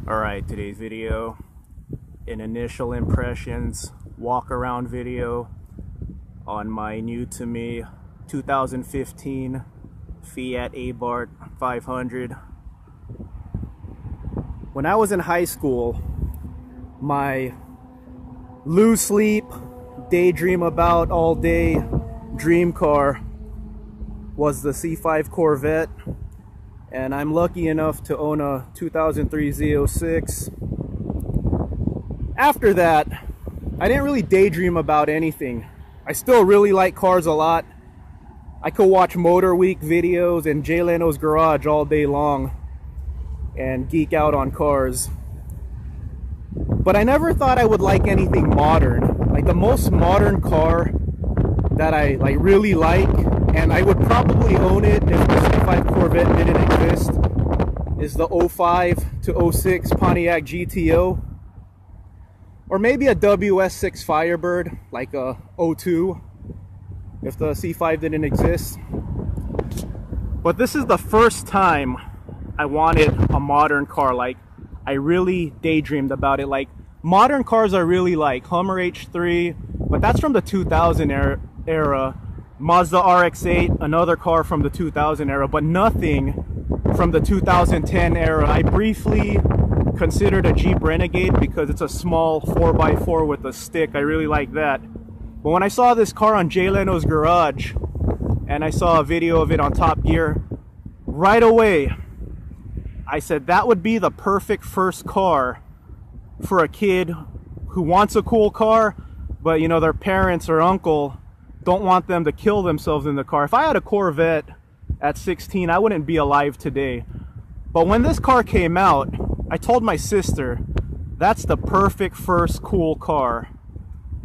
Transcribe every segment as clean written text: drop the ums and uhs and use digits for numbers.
Alright, today's video, an initial impressions walk around video on my new to me 2015 Fiat Abarth 500. When I was in high school, my lose sleep, daydream about all day dream car was the C5 Corvette. And I'm lucky enough to own a 2003 Z06. After that, I didn't really daydream about anything. I still really like cars a lot. I could watch Motor Week videos and Jay Leno's Garage all day long and geek out on cars. But I never thought I would like anything modern. Like the most modern car that I really like, and I would probably own it if the C5 Corvette didn't exist, is the 05 to 06 Pontiac GTO, or maybe a WS6 Firebird like a 02 if the C5 didn't exist. But this is the first time I wanted a modern car. Like, I really daydreamed about it. Like, modern cars are really like Hummer H3, but that's from the 2000 era. Mazda RX-8, another car from the 2000 era, but nothing from the 2010 era. I briefly considered a Jeep Renegade because it's a small 4x4 with a stick. I really like that. But when I saw this car on Jay Leno's Garage and I saw a video of it on Top Gear, right away I said that would be the perfect first car for a kid who wants a cool car, but you know, their parents or uncle don't want them to kill themselves in the car. If I had a Corvette at 16, I wouldn't be alive today. But when this car came out, I told my sister, that's the perfect first cool car.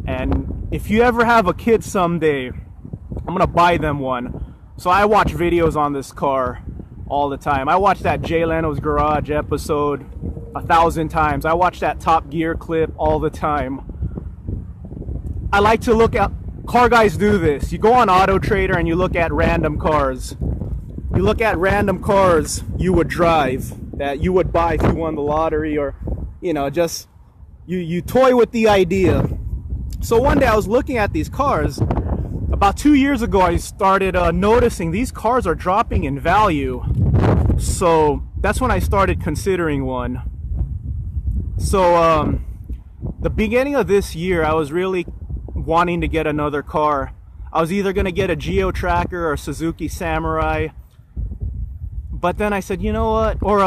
And if you ever have a kid someday, I'm gonna buy them one. So I watch videos on this car all the time. I watched that Jay Leno's Garage episode 1,000 times. I watch that Top Gear clip all the time. I like to look at car guys do this. You go on Auto Trader and you look at random cars. You look at random cars you would drive, that you would buy if you won the lottery, or you know, just you toy with the idea. So one day I was looking at these cars. About 2 years ago I started noticing these cars are dropping in value. So that's when I started considering one. So the beginning of this year I was really wanting to get another car. I was either going to get a Geo Tracker or a Suzuki Samurai, but then I said, you know what, or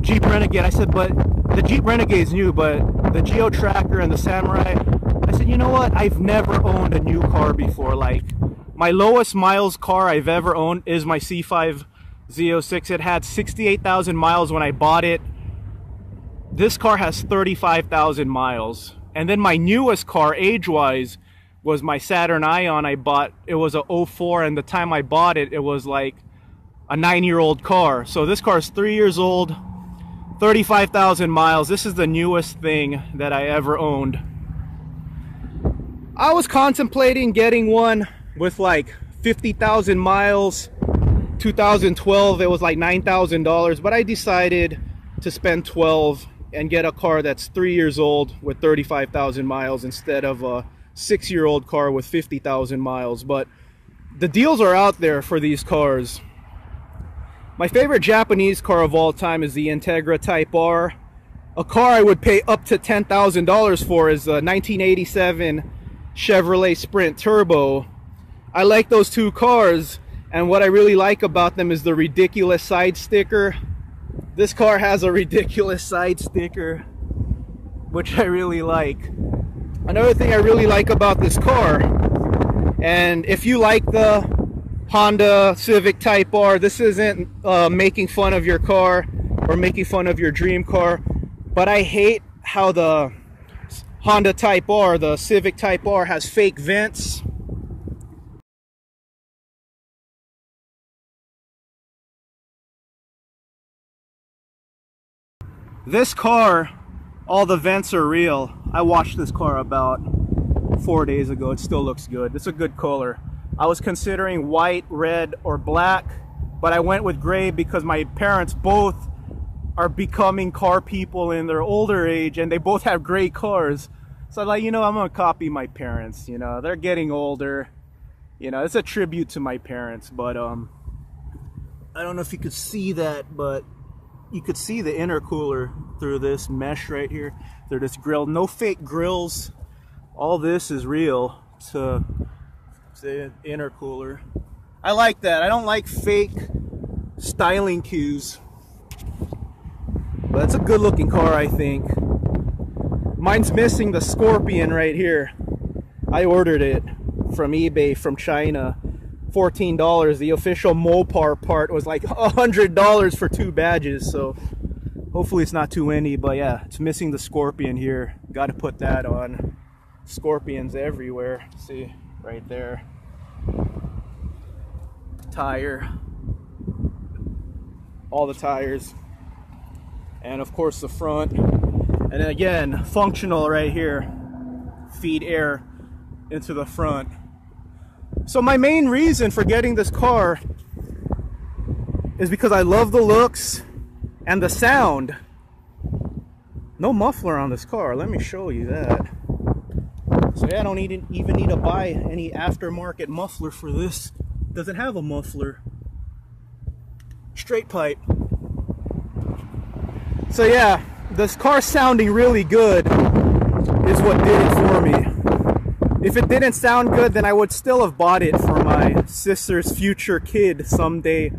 Jeep Renegade. I said, but the Jeep Renegade's new, but the Geo Tracker and the Samurai, I said, you know what, I've never owned a new car before. Like, my lowest miles car I've ever owned is my C5 Z06. It had 68,000 miles when I bought it. This car has 35,000 miles. And then my newest car, age-wise, was my Saturn Ion I bought. It was a 04, and the time I bought it, it was like a 9-year-old car. So this car is 3 years old, 35,000 miles. This is the newest thing that I ever owned. I was contemplating getting one with like 50,000 miles. 2012, it was like $9,000, but I decided to spend 12 and get a car that's 3 years old with 35,000 miles instead of a 6-year-old car with 50,000 miles. But the deals are out there for these cars. My favorite Japanese car of all time is the Integra Type R. A car I would pay up to $10,000 for is a 1987 Chevrolet Sprint Turbo. I like those two cars, and what I really like about them is the ridiculous side sticker. This car has a ridiculous side sticker, which I really like. Another thing I really like about this car, and if you like the Honda Civic Type R, this isn't making fun of your car or making fun of your dream car, but I hate how the Honda Type R, the Civic Type R, has fake vents. This car, all the vents are real. I washed this car about 4 days ago. It still looks good. It's a good color. I was considering white, red, or black, but I went with gray because my parents both are becoming car people in their older age, and they both have great cars. So like, you know, I'm gonna copy my parents. You know, they're getting older. You know, it's a tribute to my parents. But I don't know if you could see that, but you could see the intercooler through this mesh right here, through this grill. No fake grills. All this is real to the intercooler. I like that. I don't like fake styling cues. But it's a good looking car, I think. Mine's missing the Scorpion right here. I ordered it from eBay from China. $14. The official Mopar part was like $100 for 2 badges, so hopefully it's not too windy. But yeah, it's missing the Scorpion here. Got to put that on. Scorpions everywhere. See right there. Tire, all the tires, and of course the front. And then again, functional right here. Feed air into the front. So my main reason for getting this car is because I love the looks and the sound. No muffler on this car, let me show you that. So yeah, I don't even need to buy any aftermarket muffler for this. Doesn't have a muffler. Straight pipe. So yeah, this car sounding really good is what did it for me. If it didn't sound good, then I would still have bought it for my sister's future kid someday.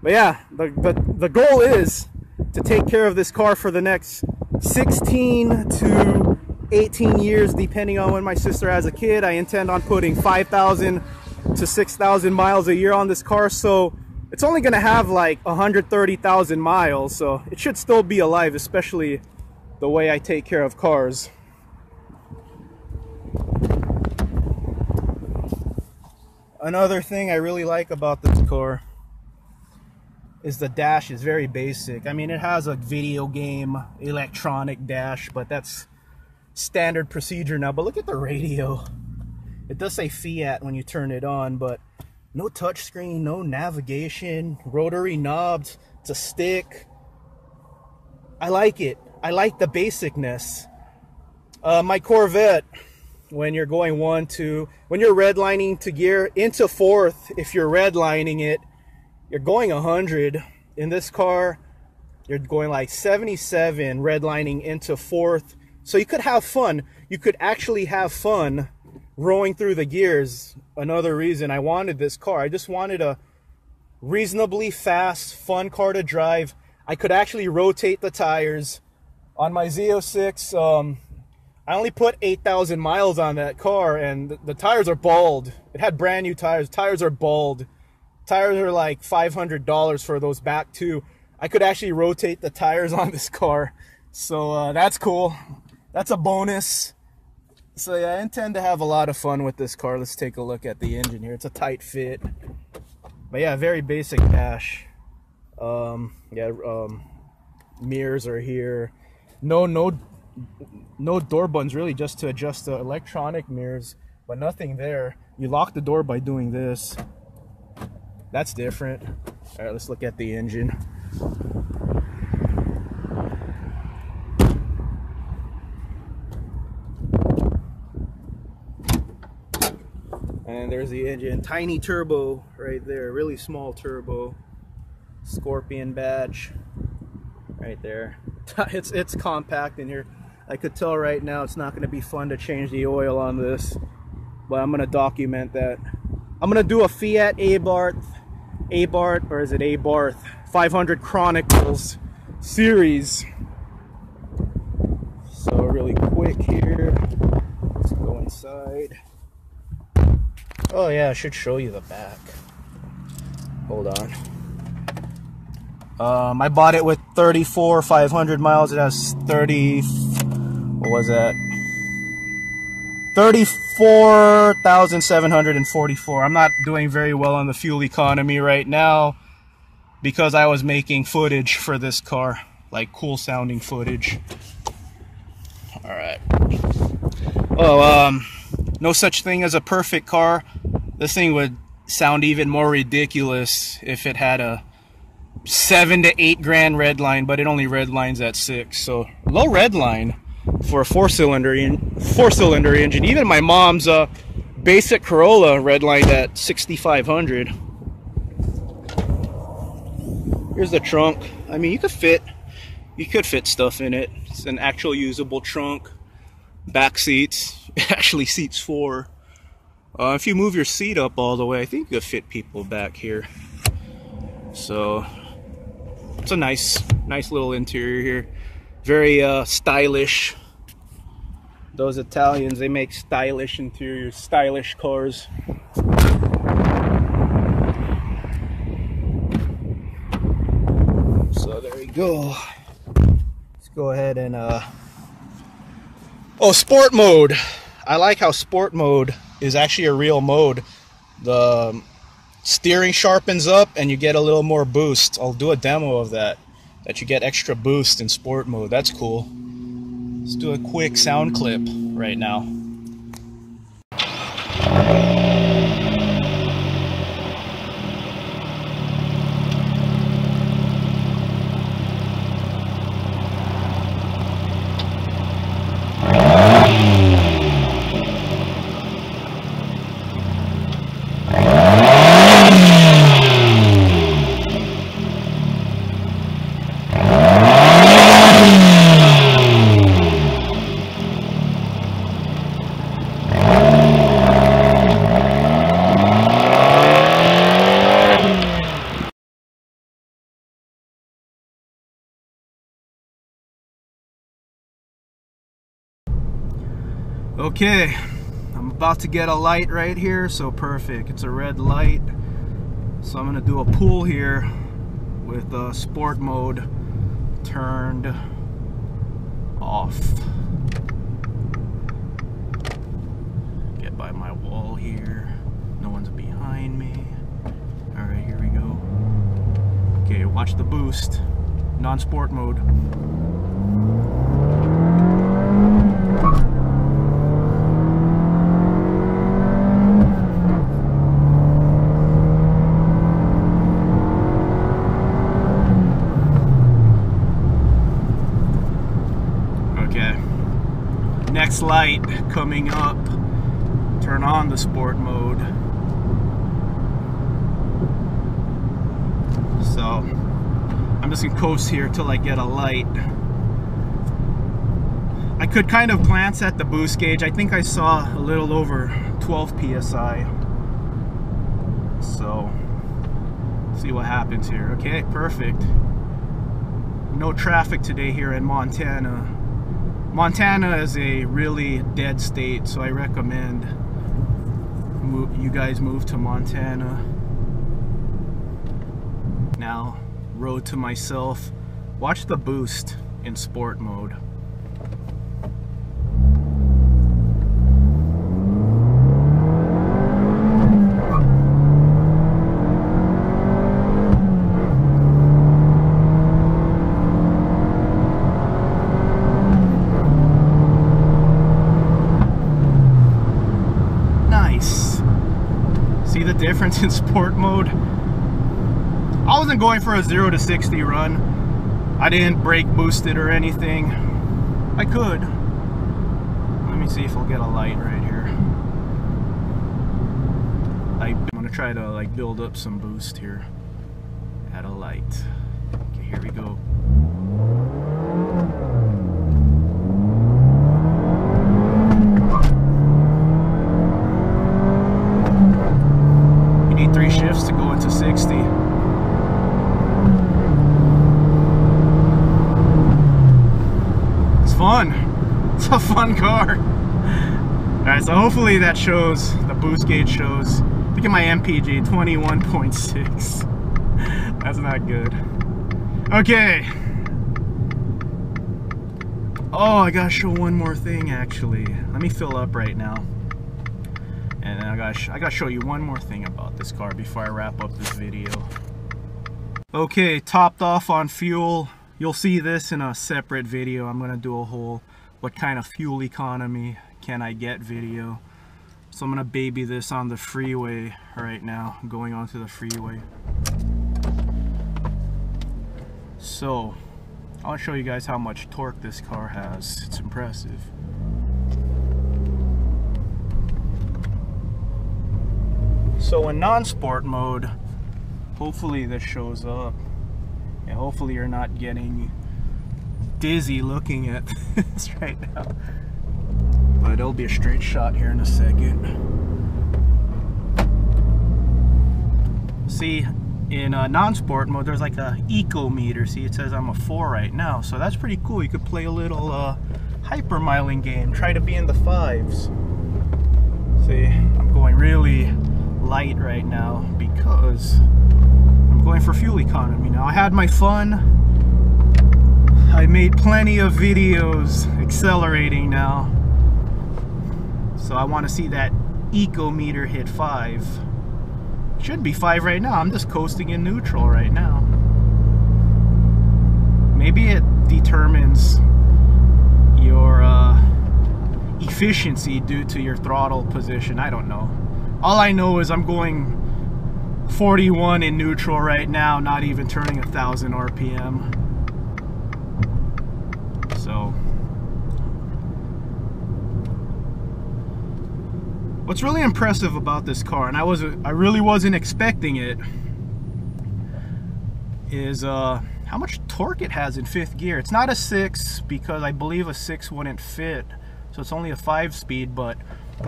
But yeah, the goal is to take care of this car for the next 16 to 18 years, depending on when my sister has a kid. I intend on putting 5,000 to 6,000 miles a year on this car, so it's only gonna have like 130,000 miles, so it should still be alive, especially the way I take care of cars. Another thing I really like about this car is the dash is very basic. I mean, it has a video game electronic dash, but that's standard procedure now. But look at the radio. It does say Fiat when you turn it on, but no touchscreen, no navigation, rotary knobs, it's a stick. I like it. I like the basicness. My Corvette, when you're going when you're redlining to gear into fourth, if you're redlining it, you're going 100. In this car, you're going like 77 redlining into fourth. So you could have fun. You could actually have fun rowing through the gears. Another reason I wanted this car. I just wanted a reasonably fast, fun car to drive. I could actually rotate the tires. On my Z06, I only put 8,000 miles on that car, and the tires are bald. It had brand new tires. Tires are bald. Tires are like $500 for those back two. I could actually rotate the tires on this car. So that's cool. That's a bonus. So yeah, I intend to have a lot of fun with this car. Let's take a look at the engine here. It's a tight fit. But yeah, very basic dash. Mirrors are here. No door buttons really, just to adjust the electronic mirrors, but nothing there. You lock the door by doing this. That's different. All right, let's look at the engine. And there's the engine. Tiny turbo right there, really small turbo. Scorpion badge right there. It's compact in here. I could tell right now it's not going to be fun to change the oil on this, but I'm going to document that. I'm going to do a Fiat Abarth, or is it Abarth 500 Chronicles series. So really quick here, let's go inside. Oh yeah, I should show you the back. Hold on. I bought it with 34,500 miles. It has 34,744. I'm not doing very well on the fuel economy right now because I was making footage for this car, like cool sounding footage. All right. Oh, no such thing as a perfect car. This thing would sound even more ridiculous if it had a 7 to 8 grand red line, but it only red lines at 6. So low red line for a four-cylinder engine. Even my mom's basic Corolla red lined at 6,500. Here's the trunk. I mean, you could fit stuff in it. It's an actual usable trunk. Back seats. It actually seats 4. If you move your seat up all the way, I think you could fit people back here. So it's a nice little interior here. Very stylish. Those Italians, they make stylish interiors, stylish cars. So there you go. Let's go ahead and oh, sport mode. I like how sport mode is actually a real mode. The steering sharpens up and you get a little more boost. I'll do a demo of that you get extra boost in sport mode. That's cool. Let's do a quick sound clip right now. Okay, I'm about to get a light right here, so perfect. It's a red light. So I'm gonna do a pull here with sport mode turned off. Get by my wall here. No one's behind me. Alright, here we go. Okay, watch the boost. Non-sport mode. Next light coming up. Turn on the sport mode. So I'm just gonna coast here till I get a light. I could kind of glance at the boost gauge. I think I saw a little over 12 psi. So see what happens here. Okay, perfect. No traffic today here in Montana. Montana is a really dead state, so I recommend you guys move to Montana. Now, road to myself. Watch the boost in sport mode. See the difference in sport mode? I wasn't going for a 0 to 60 run. I didn't brake boost it or anything. I could. Let me see if I'll get a light right here. I'm gonna try to like build up some boost here. Add a light. Okay, here we go. You need 3 shifts to go into 60. It's fun. It's a fun car. Alright, so hopefully that shows, the boost gauge shows. Look at my MPG, 21.6. That's not good. Okay. Oh, I gotta show one more thing actually. Let me fill up right now. And then I gotta show you one more thing about this car before I wrap up this video. Okay, topped off on fuel. You'll see this in a separate video. I'm gonna do a whole what kind of fuel economy can I get video. So I'm gonna baby this on the freeway right now. I'm going onto the freeway. So I'll show you guys how much torque this car has. It's impressive. So in non-sport mode, hopefully this shows up, and hopefully you're not getting dizzy looking at this right now. But it'll be a straight shot here in a second. See, in non-sport mode, there's like a eco meter. See, it says I'm a 4 right now, so that's pretty cool. You could play a little hypermiling game, try to be in the 5s. See, I'm going really light right now because I'm going for fuel economy now. I had my fun. I made plenty of videos accelerating now, so I want to see that eco meter hit 5. Should be 5 right now. I'm just coasting in neutral right now. Maybe it determines your efficiency due to your throttle position. I don't know. All I know is I'm going 41 in neutral right now, not even turning 1,000 RPM. So what's really impressive about this car, and I really wasn't expecting it, is how much torque it has in 5th gear. It's not a 6 because I believe a 6 wouldn't fit, so it's only a 5-speed, but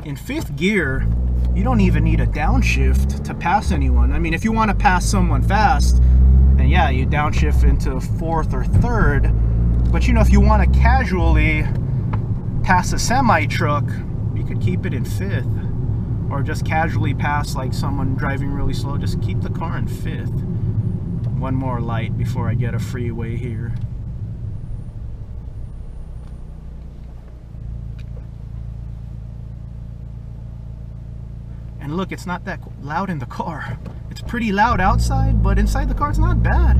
in 5th gear you don't even need a downshift to pass anyone. I mean, if you want to pass someone fast, then yeah, you downshift into 4th or 3rd, but you know, if you want to casually pass a semi-truck, you could keep it in 5th. Or just casually pass like someone driving really slow, just keep the car in 5th. One more light before I get a freeway here. And look, it's not that loud in the car. It's pretty loud outside, but inside the car it's not bad.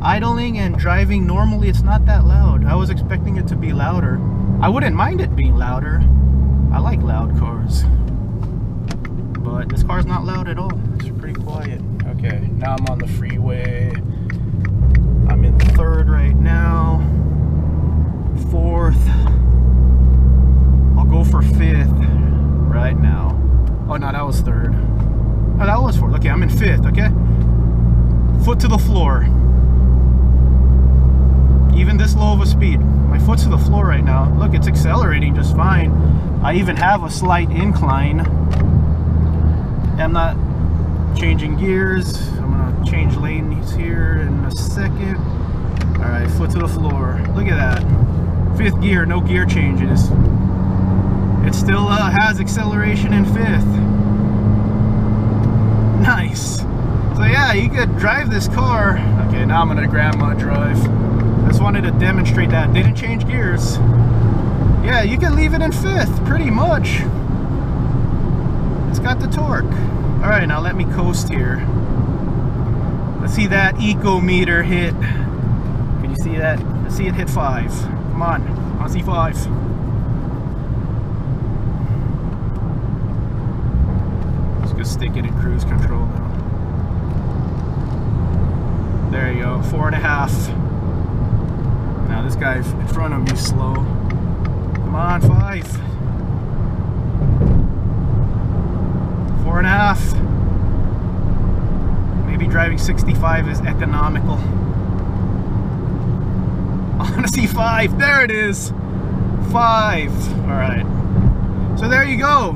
Idling and driving normally, it's not that loud. I was expecting it to be louder. I wouldn't mind it being louder. I like loud cars. But this car's not loud at all. It's pretty quiet. Okay, now I'm on the freeway. I'm in 3rd right now. 4th. I'll go for 5th right now. Oh no, that was 3rd. Oh, that was 4th. Okay, I'm in 5th, okay? Foot to the floor. Even this low of a speed. My foot's to the floor right now. Look, it's accelerating just fine. I even have a slight incline. I'm not changing gears. I'm gonna change lanes here in a second. All right, foot to the floor. Look at that. 5th gear, no gear changes. It still has acceleration in 5th. Nice. So yeah, you could drive this car. Okay, now I'm gonna grandma drive. I just wanted to demonstrate that. Didn't change gears. Yeah, you can leave it in 5th, pretty much. It's got the torque. All right, now let me coast here. Let's see that eco meter hit. Can you see that? Let's see it hit 5. Come on, I want to see 5. Just gonna stick it in cruise control now. There you go, 4.5. Now this guy in front of me is slow. Come on, 5. 4.5. Maybe driving 65 is economical. I want to see 5. There it is. 5. All right. So there you go.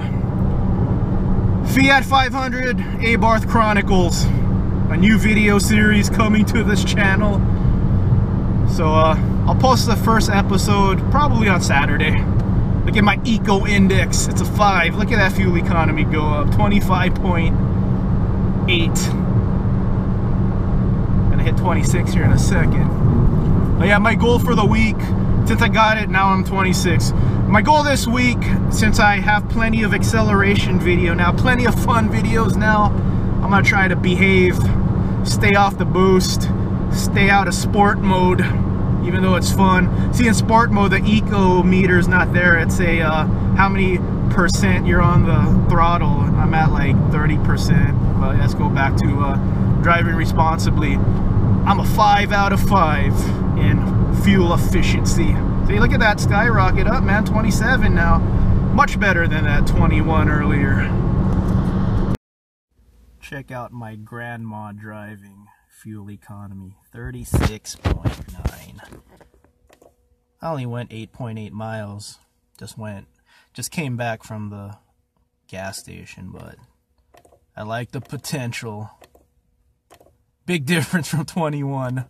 Fiat 500 Abarth Chronicles. A new video series coming to this channel. So I'll post the first episode probably on Saturday. Look at my eco index, it's a 5. Look at that fuel economy go up, 25.8. Gonna hit 26 here in a second. But yeah, my goal for the week, since I got it, now I'm 26. My goal this week, since I have plenty of acceleration video now, plenty of fun videos now, I'm gonna try to behave, stay off the boost, stay out of sport mode. Even though it's fun. See, in sport mode, the eco meter's not there. It's a how many percent you're on the throttle. I'm at like 30%. Well, let's go back to driving responsibly. I'm a 5 out of 5 in fuel efficiency. See, look at that skyrocket up, man. 27 now. Much better than that 21 earlier. Check out my grandma driving fuel economy. 36.9. I only went 8.8 miles. Just came back from the gas station, but I like the potential. Big difference from 21.